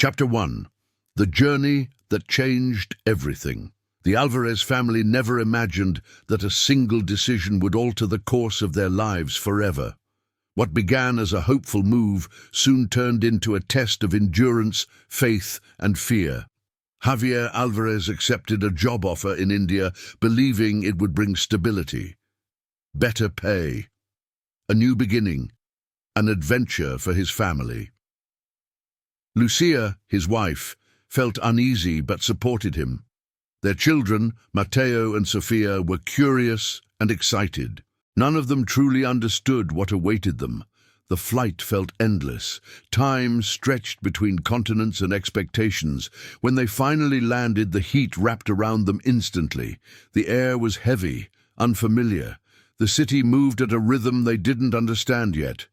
Chapter 1. The Journey That Changed Everything. The Alvarez family never imagined that a single decision would alter the course of their lives forever. What began as a hopeful move soon turned into a test of endurance, faith, and fear. Javier Alvarez accepted a job offer in India, believing it would bring stability, better pay, a new beginning, an adventure for his family. Lucia, his wife, felt uneasy but supported him. Their children, Mateo and Sofia, were curious and excited. None of them truly understood what awaited them. The flight felt endless. Time stretched between continents and expectations. When they finally landed, the heat wrapped around them instantly. The air was heavy, unfamiliar. The city moved at a rhythm they didn't understand yet.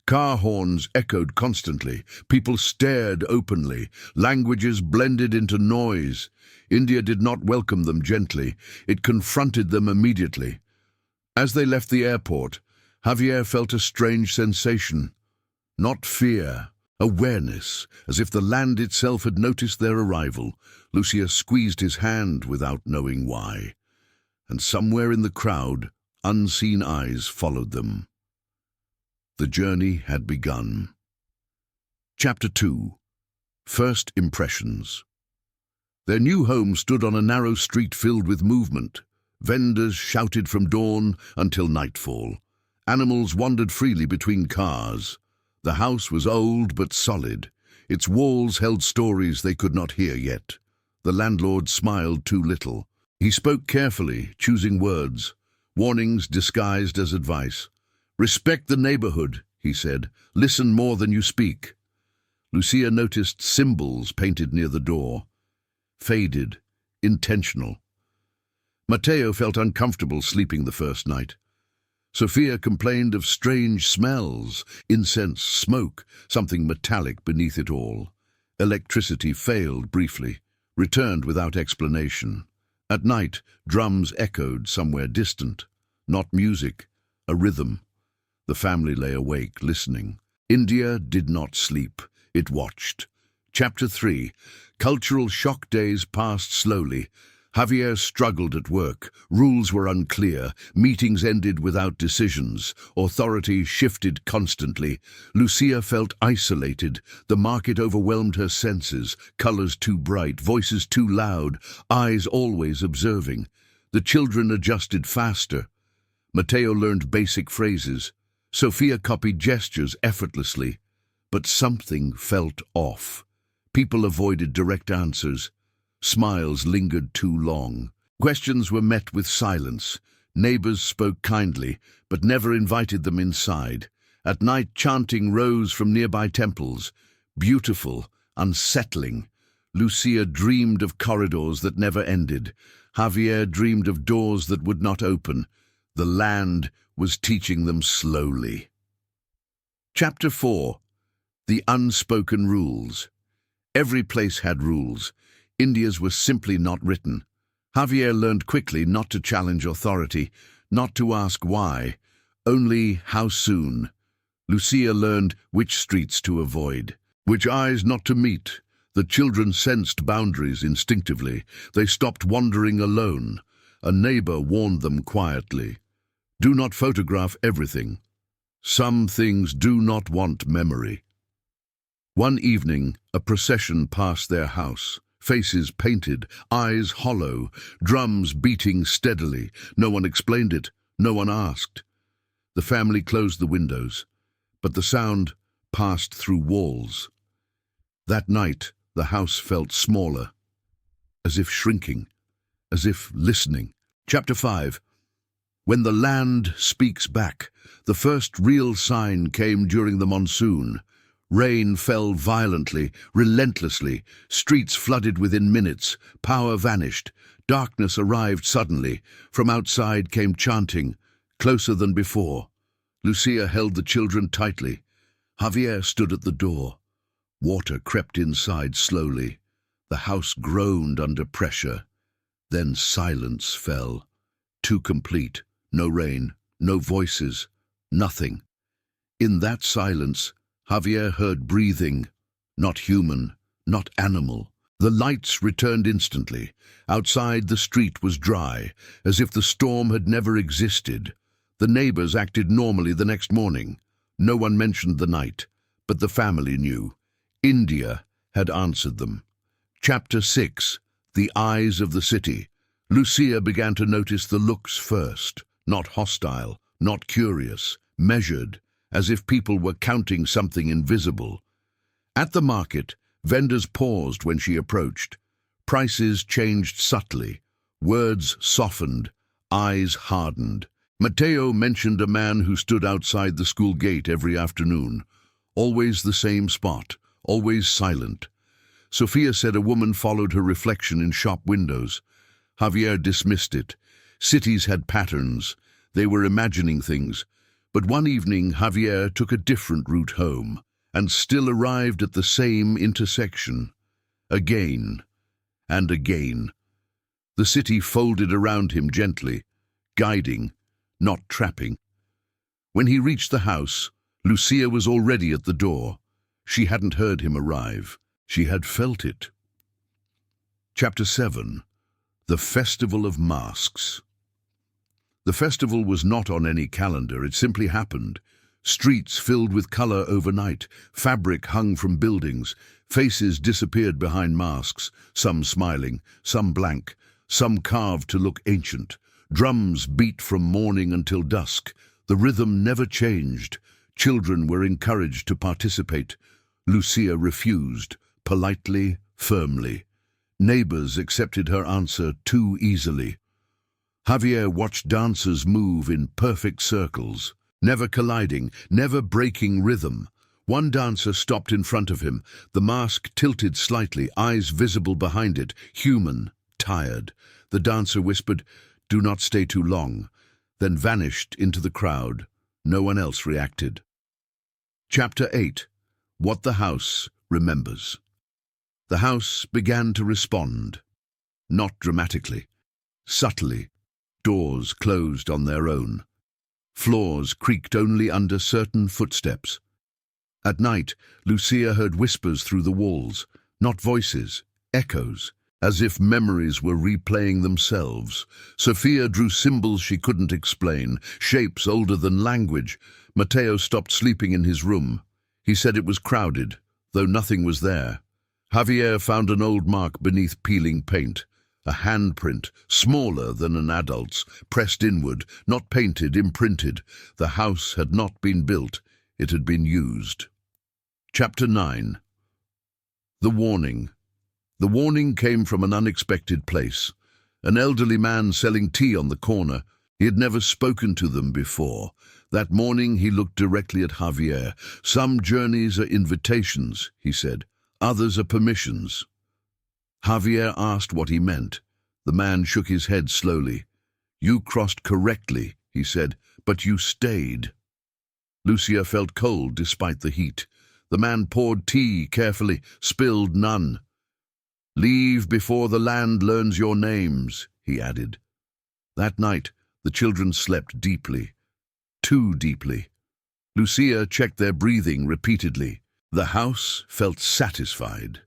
Car horns echoed constantly. People stared openly. Languages blended into noise. India did not welcome them gently. It confronted them immediately. As they left the airport, Javier felt a strange sensation. Not fear, awareness, as if the land itself had noticed their arrival. Lucia squeezed his hand without knowing why. And somewhere in the crowd, unseen eyes followed them. The journey had begun. Chapter 2. First Impressions. Their new home stood on a narrow street filled with movement. Vendors shouted from dawn until nightfall. Animals wandered freely between cars. The house was old but solid. Its walls held stories they could not hear yet. The landlord smiled too little. He spoke carefully, choosing words, warnings disguised as advice. "Respect the neighborhood," he said. "Listen more than you speak." Lucia noticed symbols painted near the door. Faded, intentional. Mateo felt uncomfortable sleeping the first night. Sofia complained of strange smells, incense, smoke, something metallic beneath it all. Electricity failed briefly, returned without explanation. At night, drums echoed somewhere distant. Not music, a rhythm. The family lay awake, listening. India did not sleep. It watched. Chapter 3. Cultural shock days passed slowly. Javier struggled at work. Rules were unclear. Meetings ended without decisions. Authority shifted constantly. Lucia felt isolated. The market overwhelmed her senses. Colors too bright, voices too loud, eyes always observing. The children adjusted faster. Mateo learned basic phrases. Sofia copied gestures effortlessly. But something felt off. People avoided direct answers. Smiles lingered too long. Questions were met with silence. Neighbors spoke kindly, but never invited them inside. At night, chanting rose from nearby temples. Beautiful, unsettling. Lucia dreamed of corridors that never ended. Javier dreamed of doors that would not open. The land was teaching them slowly. Chapter 4. The Unspoken Rules. Every place had rules. India's were simply not written. Javier learned quickly not to challenge authority, not to ask why, only how soon. Lucia learned which streets to avoid, which eyes not to meet. The children sensed boundaries instinctively. They stopped wandering alone. A neighbor warned them quietly. Do not photograph everything. Some things do not want memory. One evening, a procession passed their house. Faces painted, eyes hollow, drums beating steadily. No one explained it, no one asked. The family closed the windows, but the sound passed through walls. That night, the house felt smaller, as if shrinking, as if listening. Chapter 5. When the land speaks back, the first real sign came during the monsoon. Rain fell violently, relentlessly. Streets flooded within minutes. Power vanished. Darkness arrived suddenly. From outside came chanting, closer than before. Lucia held the children tightly. Javier stood at the door. Water crept inside slowly. The house groaned under pressure. Then silence fell. Too complete. No rain, no voices, nothing. In that silence, Javier heard breathing, not human, not animal. The lights returned instantly. Outside, the street was dry, as if the storm had never existed. The neighbors acted normally the next morning. No one mentioned the night, but the family knew. India had answered them. Chapter 6. The Eyes of the City. Lucia began to notice the looks first, not hostile, not curious, measured, as if people were counting something invisible. At the market, vendors paused when she approached. Prices changed subtly, words softened, eyes hardened. Matteo mentioned a man who stood outside the school gate every afternoon. Always the same spot, always silent. Sophia said a woman followed her reflection in shop windows. Javier dismissed it. Cities had patterns. They were imagining things. But one evening, Javier took a different route home, and still arrived at the same intersection. Again and again. The city folded around him gently, guiding, not trapping. When he reached the house, Lucia was already at the door. She hadn't heard him arrive. She had felt it. Chapter 7. The Festival of Masks. The festival was not on any calendar, it simply happened. Streets filled with color overnight, fabric hung from buildings, faces disappeared behind masks, some smiling, some blank, some carved to look ancient. Drums beat from morning until dusk. The rhythm never changed. Children were encouraged to participate. Lucia refused, politely, firmly. Neighbors accepted her answer too easily. Javier watched dancers move in perfect circles, never colliding, never breaking rhythm. One dancer stopped in front of him, the mask tilted slightly, eyes visible behind it, human, tired. The dancer whispered, "Do not stay too long," then vanished into the crowd. No one else reacted. Chapter 8. What the House Remembers. The house began to respond. Not dramatically, subtly. Doors closed on their own. Floors creaked only under certain footsteps. At night, Lucia heard whispers through the walls, not voices, echoes, as if memories were replaying themselves. Sophia drew symbols she couldn't explain, shapes older than language. Matteo stopped sleeping in his room. He said it was crowded, though nothing was there. Javier found an old mark beneath peeling paint. A handprint, smaller than an adult's, pressed inward, not painted, imprinted. The house had not been built, it had been used. Chapter 9. The Warning. The warning came from an unexpected place. An elderly man selling tea on the corner. He had never spoken to them before. That morning he looked directly at Javier. "Some journeys are invitations," he said. "Others are permissions." Javier asked what he meant. The man shook his head slowly. "You crossed correctly," he said, "but you stayed." Lucia felt cold despite the heat. The man poured tea carefully, spilled none. "Leave before the land learns your names," he added. That night, the children slept deeply. Too deeply. Lucia checked their breathing repeatedly. The house felt satisfied.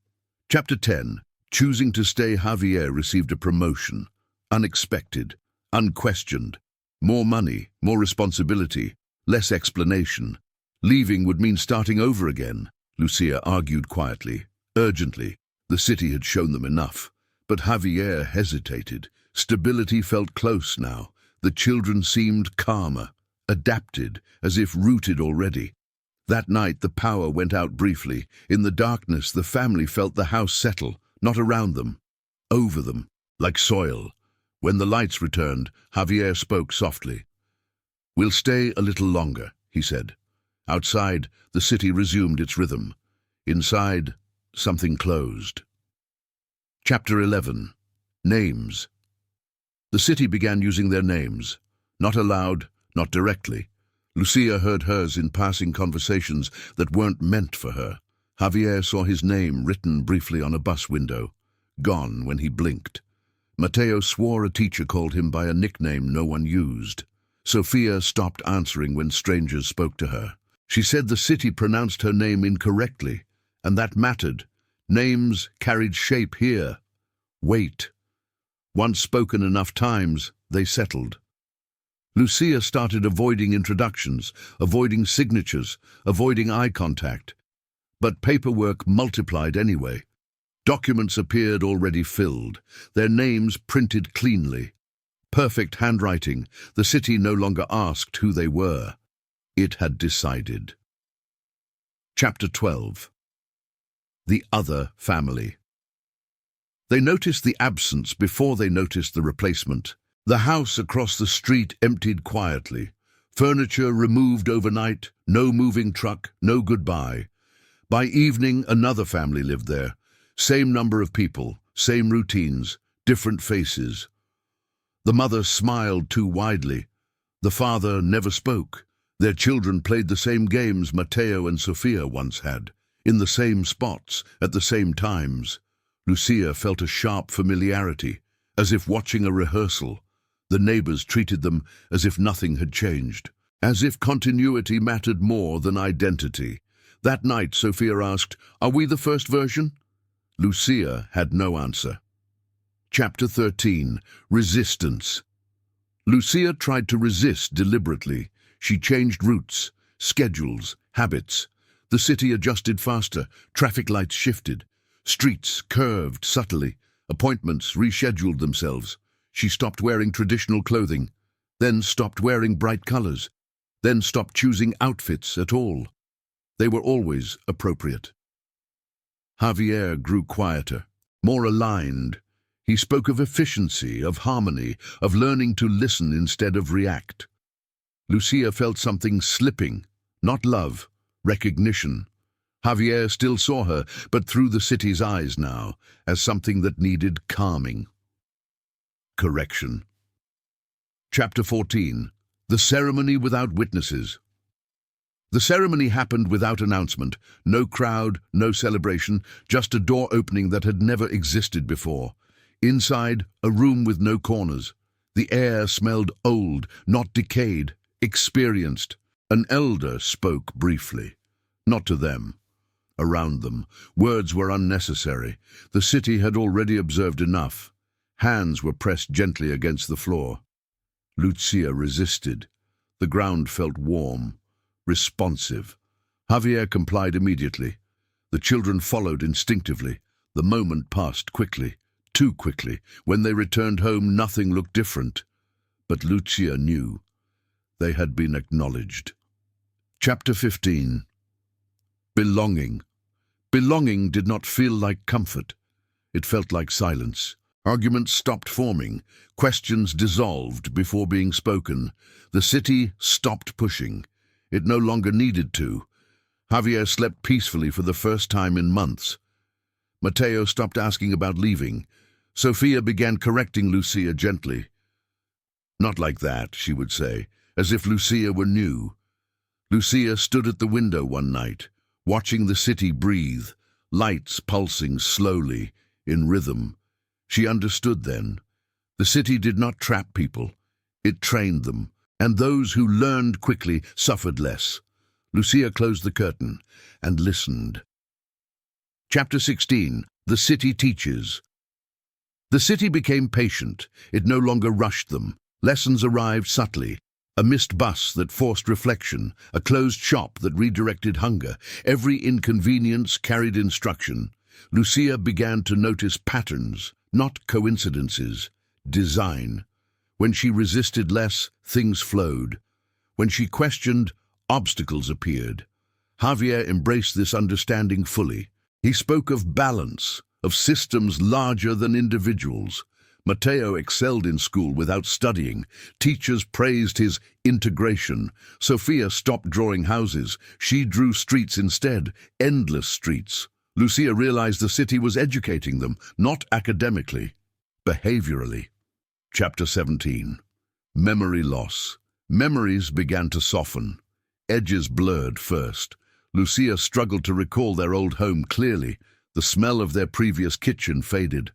Chapter 10. Choosing to stay, Javier received a promotion. Unexpected, unquestioned. More money, more responsibility, less explanation. Leaving would mean starting over again, Lucia argued quietly, urgently. The city had shown them enough. But Javier hesitated. Stability felt close now. The children seemed calmer, adapted, as if rooted already. That night the power went out briefly. In the darkness the family felt the house settle, not around them, over them, like soil. When the lights returned, Javier spoke softly. "We'll stay a little longer," he said. Outside, the city resumed its rhythm. Inside, something closed. Chapter 11. Names. The city began using their names, not aloud, not directly. Lucia heard hers in passing conversations that weren't meant for her. Javier saw his name written briefly on a bus window, gone when he blinked. Matteo swore a teacher called him by a nickname no one used. Sophia stopped answering when strangers spoke to her. She said the city pronounced her name incorrectly, and that mattered. Names carried shape here. Weight. Once spoken enough times, they settled. Lucia started avoiding introductions, avoiding signatures, avoiding eye contact. But paperwork multiplied anyway. Documents appeared already filled, their names printed cleanly. Perfect handwriting, the city no longer asked who they were. It had decided. Chapter 12. The Other Family. They noticed the absence before they noticed the replacement. The house across the street emptied quietly. Furniture removed overnight, no moving truck, no goodbye. By evening, another family lived there. Same number of people, same routines, different faces. The mother smiled too widely. The father never spoke. Their children played the same games Matteo and Sofia once had, in the same spots, at the same times. Lucia felt a sharp familiarity, as if watching a rehearsal. The neighbors treated them as if nothing had changed, as if continuity mattered more than identity. That night, Sofia asked, "Are we the first version?" Lucia had no answer. Chapter 13. Resistance. Lucia tried to resist deliberately. She changed routes, schedules, habits. The city adjusted faster, traffic lights shifted. Streets curved subtly, appointments rescheduled themselves. She stopped wearing traditional clothing, then stopped wearing bright colors, then stopped choosing outfits at all. They were always appropriate. Javier grew quieter, more aligned. He spoke of efficiency, of harmony, of learning to listen instead of react. Lucia felt something slipping, not love, recognition. Javier still saw her, but through the city's eyes now, as something that needed calming. Correction. Chapter 14. The Ceremony Without Witnesses. The ceremony happened without announcement, no crowd, no celebration, just a door opening that had never existed before. Inside, a room with no corners. The air smelled old, not decayed, experienced. An elder spoke briefly. Not to them. Around them, words were unnecessary. The city had already observed enough. Hands were pressed gently against the floor. Lucia resisted. The ground felt warm, responsive. Javier complied immediately. The children followed instinctively. The moment passed quickly, too quickly. When they returned home, nothing looked different. But Lucia knew. They had been acknowledged. Chapter 15. Belonging. Belonging did not feel like comfort. It felt like silence. Arguments stopped forming. Questions dissolved before being spoken. The city stopped pushing. It no longer needed to. Javier slept peacefully for the first time in months. Matteo stopped asking about leaving. Sofia began correcting Lucia gently. "Not like that," she would say, as if Lucia were new. Lucia stood at the window one night, watching the city breathe, lights pulsing slowly, in rhythm. She understood then. The city did not trap people. It trained them, and those who learned quickly suffered less. Lucia closed the curtain and listened. Chapter 16. The City Teaches. The city became patient. It no longer rushed them. Lessons arrived subtly. A missed bus that forced reflection, a closed shop that redirected hunger. Every inconvenience carried instruction. Lucia began to notice patterns, not coincidences, design. When she resisted less, things flowed. When she questioned, obstacles appeared. Javier embraced this understanding fully. He spoke of balance, of systems larger than individuals. Matteo excelled in school without studying. Teachers praised his integration. Sofia stopped drawing houses. She drew streets instead, endless streets. Lucia realized the city was educating them, not academically, behaviorally. Chapter 17. Memory loss. Memories began to soften. Edges blurred first. Lucia struggled to recall their old home clearly. The smell of their previous kitchen faded.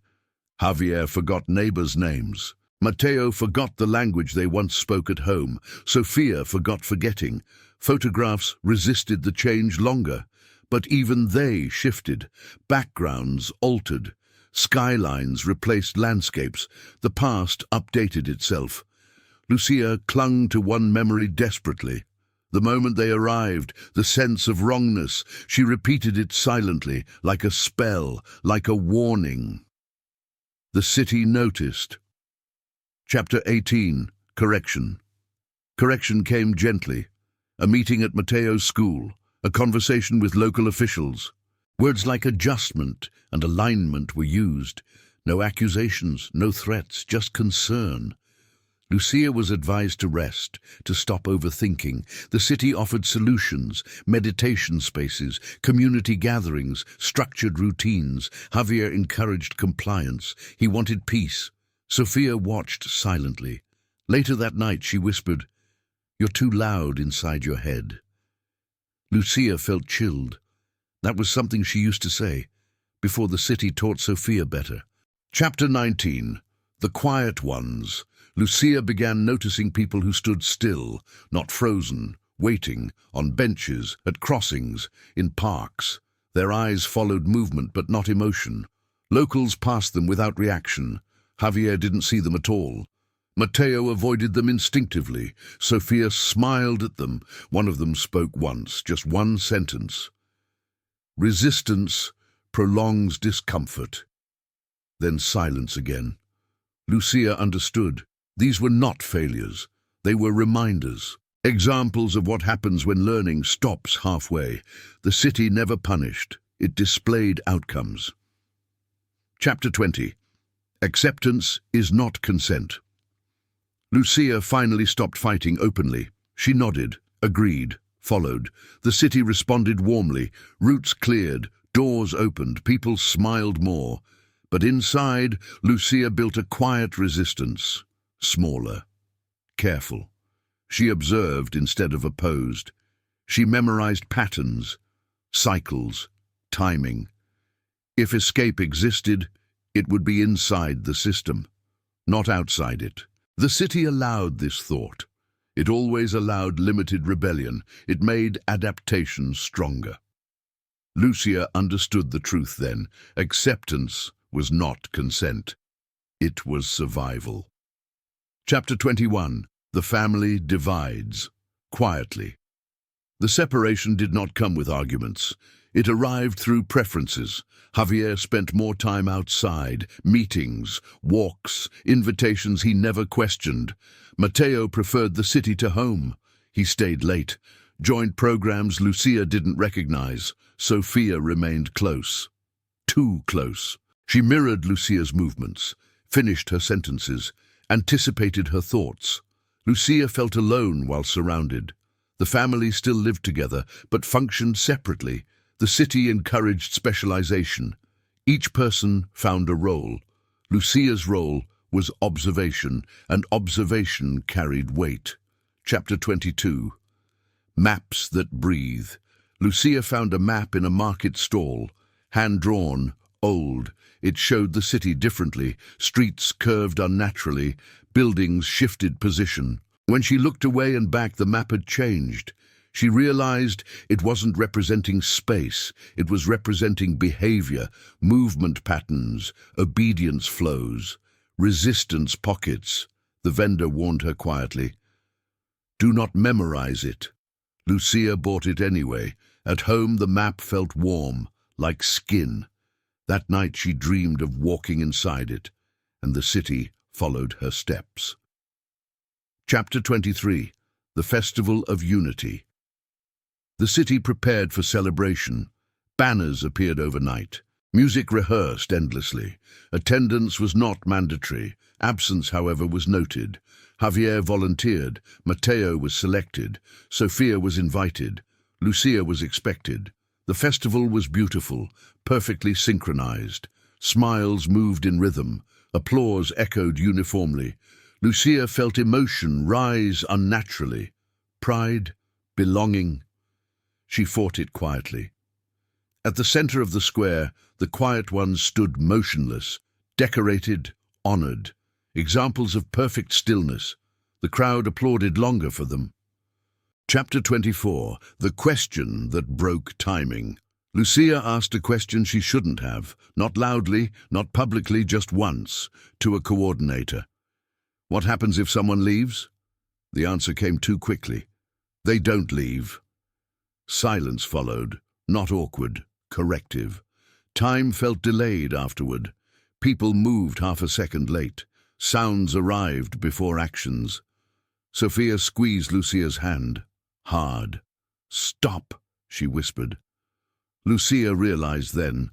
Javier forgot neighbors' names. Matteo forgot the language they once spoke at home. Sofia forgot forgetting. Photographs resisted the change longer. But even they shifted. Backgrounds altered. Skylines replaced landscapes. The past updated itself. Lucia clung to one memory desperately. The moment they arrived, the sense of wrongness, she repeated it silently, like a spell, like a warning. The city noticed. Chapter 18. Correction. Correction came gently. A meeting at Matteo's school, a conversation with local officials. Words like adjustment and alignment were used. No accusations, no threats, just concern. Lucia was advised to rest, to stop overthinking. The city offered solutions, meditation spaces, community gatherings, structured routines. Javier encouraged compliance. He wanted peace. Sophia watched silently. Later that night she whispered, "You're too loud inside your head." Lucia felt chilled. That was something she used to say, before the city taught Sophia better. Chapter 19. The Quiet Ones. Lucia began noticing people who stood still, not frozen, waiting, on benches, at crossings, in parks. Their eyes followed movement but not emotion. Locals passed them without reaction. Javier didn't see them at all. Matteo avoided them instinctively. Sophia smiled at them. One of them spoke once, just one sentence. "Resistance prolongs discomfort." Then silence again. Lucia understood. These were not failures. They were reminders. Examples of what happens when learning stops halfway. The city never punished. It displayed outcomes. Chapter 20. Acceptance is not consent. Lucia finally stopped fighting openly. She nodded, agreed, followed. The city responded warmly. Routes cleared, doors opened, people smiled more. But inside, Lucia built a quiet resistance. Smaller, careful. She observed instead of opposed. She memorized patterns, cycles, timing. If escape existed, it would be inside the system, not outside it. The city allowed this thought. It always allowed limited rebellion. It made adaptation stronger. Lucia understood the truth then. Acceptance was not consent. It was survival. Chapter 21. The family divides. Quietly. The separation did not come with arguments. It arrived through preferences. Javier spent more time outside, meetings, walks, invitations he never questioned. Matteo preferred the city to home. He stayed late, joined programs Lucia didn't recognize. Sophia remained close. Too close. She mirrored Lucia's movements, finished her sentences, anticipated her thoughts. Lucia felt alone while surrounded. The family still lived together, but functioned separately. The city encouraged specialization. Each person found a role. Lucia's role was observation, and observation carried weight. Chapter 22. Maps that breathe. Lucia found a map in a market stall, hand-drawn, old. It showed the city differently. Streets curved unnaturally. Buildings shifted position. When she looked away and back, the map had changed. She realized it wasn't representing space. It was representing behavior, movement patterns, obedience flows, resistance pockets. The vendor warned her quietly. Do not memorize it. Lucia bought it anyway. At home, the map felt warm, like skin. That night she dreamed of walking inside it, and the city followed her steps. Chapter 23. The Festival of Unity. The city prepared for celebration. Banners appeared overnight. Music rehearsed endlessly. Attendance was not mandatory. Absence, however, was noted. Javier volunteered. Matteo was selected. Sophia was invited. Lucia was expected. The festival was beautiful, perfectly synchronized. Smiles moved in rhythm. Applause echoed uniformly. Lucia felt emotion rise unnaturally. Pride, belonging. She fought it quietly. At the center of the square, the quiet ones stood motionless, decorated, honored. Examples of perfect stillness. The crowd applauded longer for them. Chapter 24. The Question That Broke Timing. Lucia asked a question she shouldn't have, not loudly, not publicly, just once, to a coordinator. What happens if someone leaves? The answer came too quickly. They don't leave. Silence followed, not awkward, corrective. Time felt delayed afterward. People moved half a second late. Sounds arrived before actions. Sophia squeezed Lucia's hand. Hard. "Stop," she whispered. Lucia realized then.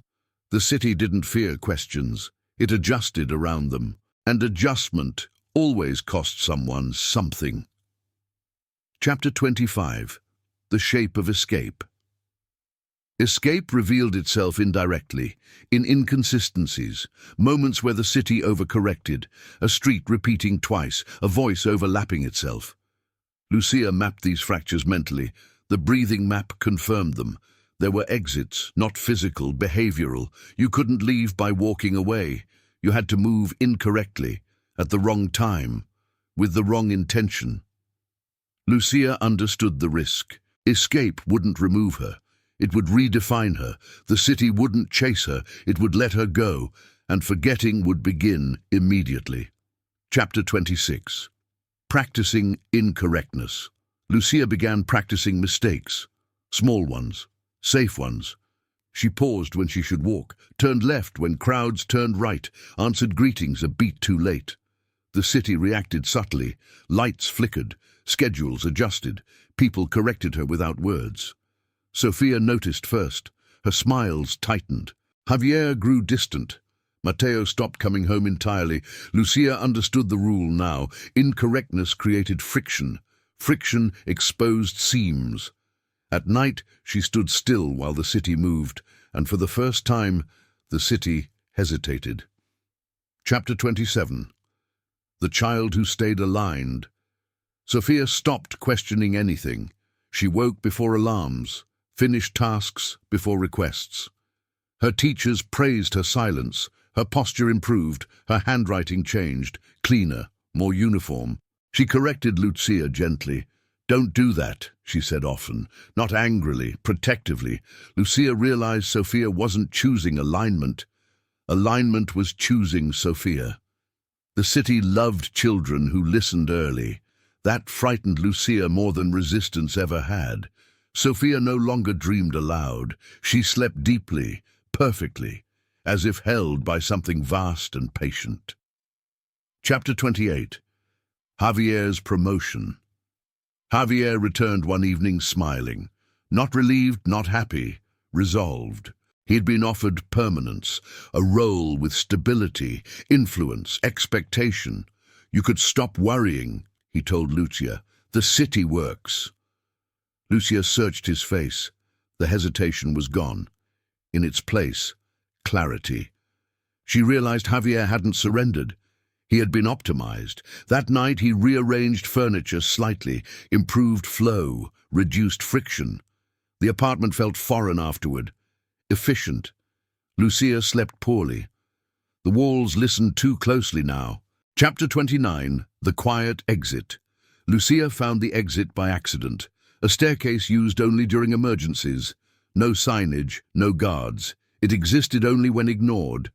The city didn't fear questions. It adjusted around them. And adjustment always cost someone something. Chapter 25. The Shape of Escape. Escape revealed itself indirectly, in inconsistencies, moments where the city overcorrected, a street repeating twice, a voice overlapping itself. Lucia mapped these fractures mentally. The breathing map confirmed them. There were exits, not physical, behavioral. You couldn't leave by walking away. You had to move incorrectly, at the wrong time, with the wrong intention. Lucia understood the risk. Escape wouldn't remove her. It would redefine her. The city wouldn't chase her. It would let her go, and forgetting would begin immediately. Chapter 26. Practicing incorrectness. Lucia began practicing mistakes. Small ones. Safe ones. She paused when she should walk, turned left when crowds turned right, answered greetings a beat too late. The city reacted subtly. Lights flickered. Schedules adjusted. People corrected her without words. Sophia noticed first. Her smiles tightened. Javier grew distant. Mateo stopped coming home entirely. Lucia understood the rule now. Incorrectness created friction. Friction exposed seams. At night, she stood still while the city moved, and for the first time, the city hesitated. Chapter 27. The Child Who Stayed Aligned. Sophia stopped questioning anything. She woke before alarms, finished tasks before requests. Her teachers praised her silence. Her posture improved, her handwriting changed, cleaner, more uniform. She corrected Lucia gently. "Don't do that," she said often, not angrily, protectively. Lucia realized Sophia wasn't choosing alignment. Alignment was choosing Sophia. The city loved children who listened early. That frightened Lucia more than resistance ever had. Sophia no longer dreamed aloud. She slept deeply, perfectly, as if held by something vast and patient. Chapter 28. Javier's Promotion. Javier returned one evening smiling. Not relieved, not happy, resolved. He had been offered permanence, a role with stability, influence, expectation. "You could stop worrying," he told Lucia. "The city works." Lucia searched his face. The hesitation was gone. In its place, clarity. She realized Javier hadn't surrendered. He had been optimized. That night he rearranged furniture slightly, improved flow, reduced friction. The apartment felt foreign afterward. Efficient. Lucia slept poorly. The walls listened too closely now. Chapter 29. The Quiet Exit. Lucia found the exit by accident. A staircase used only during emergencies. No signage, no guards. It existed only when ignored.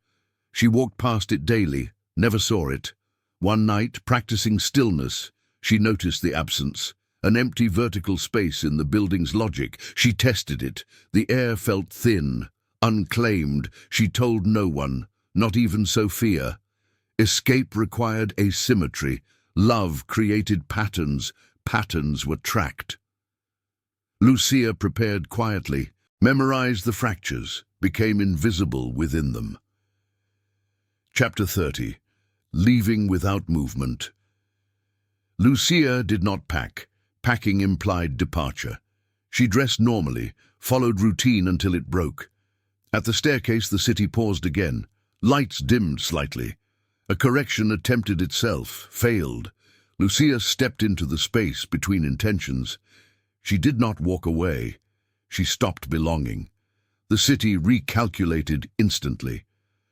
She walked past it daily, never saw it. One night, practicing stillness, she noticed the absence. An empty vertical space in the building's logic. She tested it. The air felt thin, unclaimed. She told no one, not even Sophia. Escape required asymmetry. Love created patterns. Patterns were tracked. Lucia prepared quietly, memorized the fractures, became invisible within them. Chapter 30. Leaving without movement. Lucia did not pack. Packing implied departure. She dressed normally, followed routine until it broke. At the staircase, the city paused again. Lights dimmed slightly. A correction attempted itself, failed. Lucia stepped into the space between intentions. She did not walk away. She stopped belonging. The city recalculated instantly.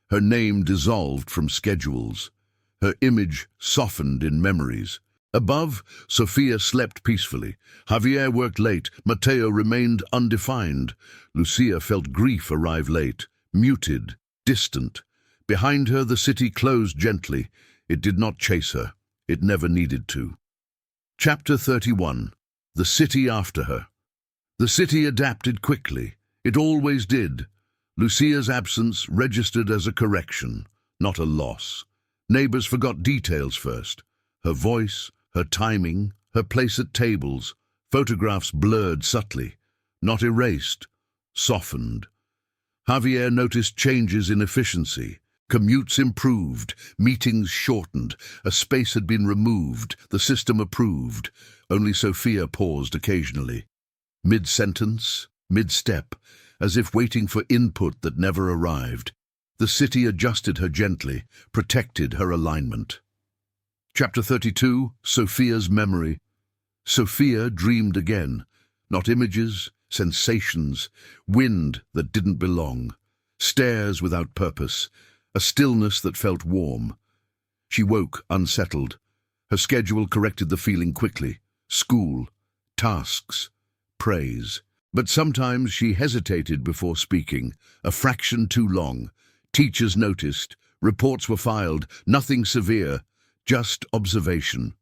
Her name dissolved from schedules. Her image softened in memories. Above, Sophia slept peacefully. Javier worked late. Mateo remained undefined. Lucia felt grief arrive late, muted, distant. Behind her, the city closed gently. It did not chase her. It never needed to. Chapter 31. The city after her. The city adapted quickly. It always did. Lucia's absence registered as a correction, not a loss. Neighbors forgot details first. Her voice, her timing, her place at tables. Photographs blurred subtly, not erased, softened. Javier noticed changes in efficiency. Commutes improved, meetings shortened, a space had been removed, the system approved. Only Sophia paused occasionally. Mid-sentence, mid-step, as if waiting for input that never arrived. The city adjusted her gently, protected her alignment. Chapter 32. Sophia's memory. Sophia dreamed again. Not images, sensations, wind that didn't belong, stairs without purpose, a stillness that felt warm. She woke, unsettled. Her schedule corrected the feeling quickly. School, tasks, praise. But sometimes she hesitated before speaking, a fraction too long. Teachers noticed, reports were filed, nothing severe, just observation.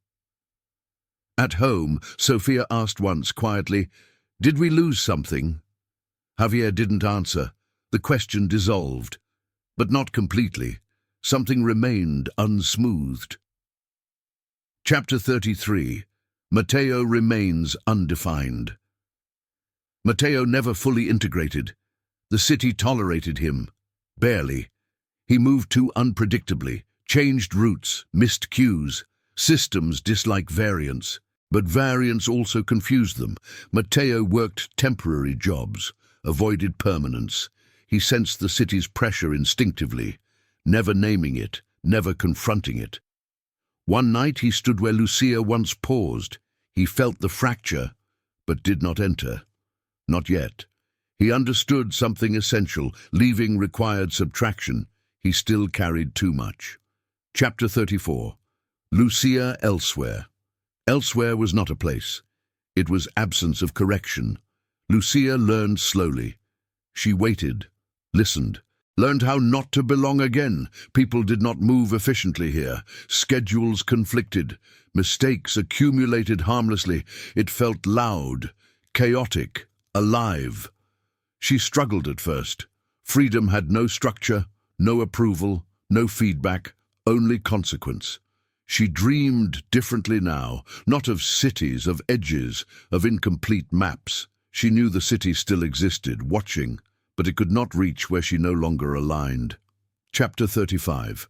At home, Sophia asked once quietly, "Did we lose something?" Javier didn't answer. The question dissolved. But not completely. Something remained unsmoothed. Chapter 33. Mateo remains undefined. Mateo never fully integrated. The city tolerated him. Barely. He moved too unpredictably, changed routes, missed cues. Systems dislike variance, but variance also confused them. Mateo worked temporary jobs, avoided permanence. He sensed the city's pressure instinctively, never naming it, never confronting it. One night he stood where Lucia once paused. He felt the fracture, but did not enter. Not yet. He understood something essential. Leaving required subtraction. He still carried too much. Chapter 34. Lucia elsewhere. Elsewhere was not a place. It was absence of correction. Lucia learned slowly. She waited, listened, learned how not to belong again. People did not move efficiently here. Schedules conflicted. Mistakes accumulated harmlessly. It felt loud, chaotic, alive. She struggled at first. Freedom had no structure, no approval, no feedback, only consequence. She dreamed differently now, not of cities, of edges, of incomplete maps. She knew the city still existed, watching, but it could not reach where she no longer aligned. Chapter 35.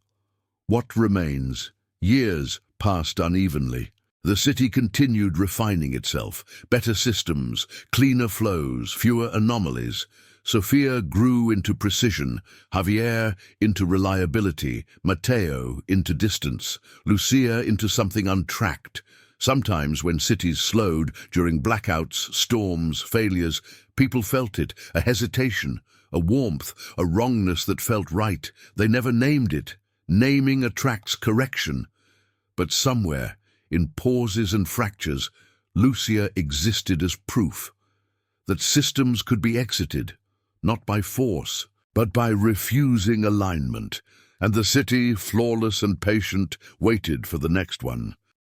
What remains? Years passed unevenly. The city continued refining itself. Better systems, cleaner flows, fewer anomalies. Sophia grew into precision, Javier into reliability, Mateo into distance, Lucia into something untracked. Sometimes when cities slowed, during blackouts, storms, failures, people felt it, a hesitation, a warmth, a wrongness that felt right. They never named it. Naming attracts correction. But somewhere, in pauses and fractures, Lucia existed as proof that systems could be exited, not by force, but by refusing alignment, and the city, flawless and patient, waited for the next one.